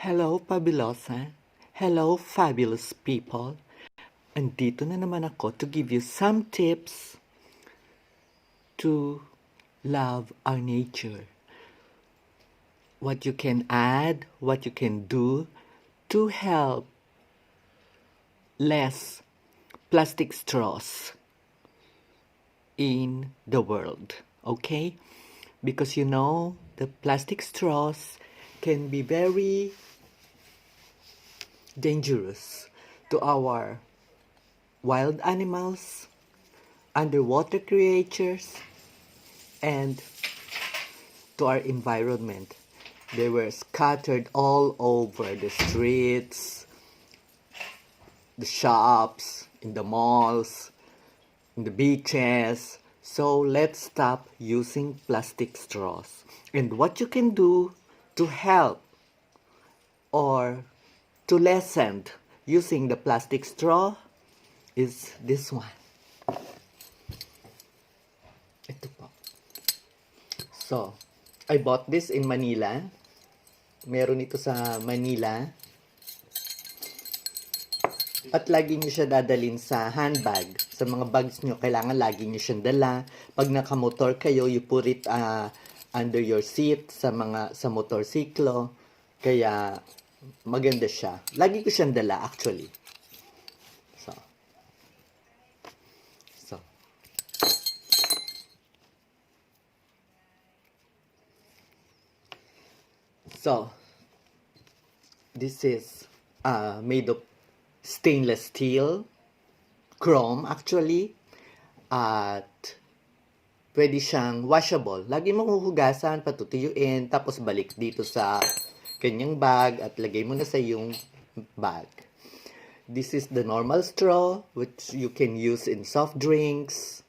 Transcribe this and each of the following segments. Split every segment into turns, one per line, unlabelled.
Hello, Fabulosa. Hello, fabulous people. Andito na naman ako to give you some tips to love our nature. What you can add, what you can do to help less plastic straws in the world, okay? Because you know, the plastic straws can be very dangerous to our wild animals, underwater creatures, and to our environment. They were scattered all over the streets, the shops, in the malls, in the beaches. So let's stop using plastic straws. And what you can do to help or to lessen using the plastic straw is this one. Ito po. So, I bought this in Manila. Meron ito sa Manila. At lagi nyo siya dadalhin sa handbag. Sa mga bags nyo, kailangan lagi nyo siyang dala. Pag nakamotor kayo, you put it under your seat sa motorsiklo. Kaya maganda siya. Lagi ko siyang dala actually. So, this is made of stainless steel, chrome actually, at pwede siyang washable. Lagi mo huhugasan, patutuyuin, tapos balik dito sa kanyang bag at lagay mo na sa yung bag. This is the normal straw, which you can use in soft drinks,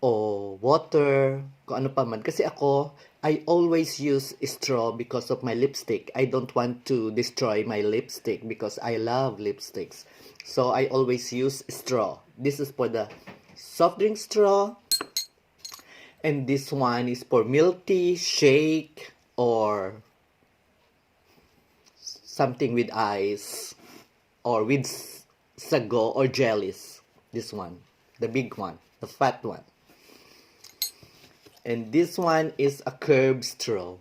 o water, kung ano pa man. Kasi ako, I always use straw because of my lipstick. I don't want to destroy my lipstick because I love lipsticks. So I always use straw. This is for the soft drink straw. And this one is for milk tea, shake, or something with ice, or with sago or jellies. This one, the big one, the fat one. And this one is a curved straw.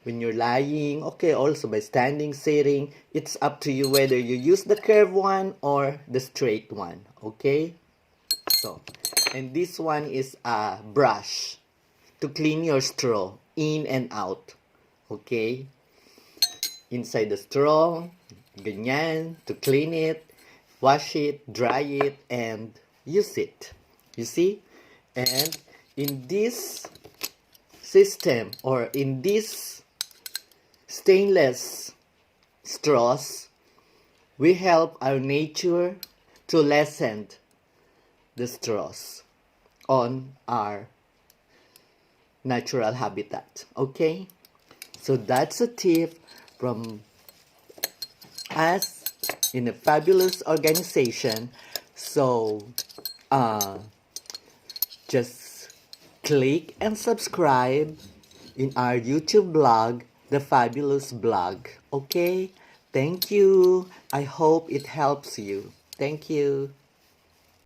When you're lying, okay, also by standing, sitting, it's up to you whether you use the curved one or the straight one, okay? So, and this one is a brush to clean your straw in and out, okay? Inside the straw, ganyan, to clean it, wash it, dry it, and use it. You see? And in this system, or in this stainless straws, we help our nature to lessen the straws on our natural habitat. Okay? So that's a tip from us in a fabulous organization. So, just click and subscribe in our YouTube blog, The Fabulous Blog. Okay? Thank you. I hope it helps you. Thank you.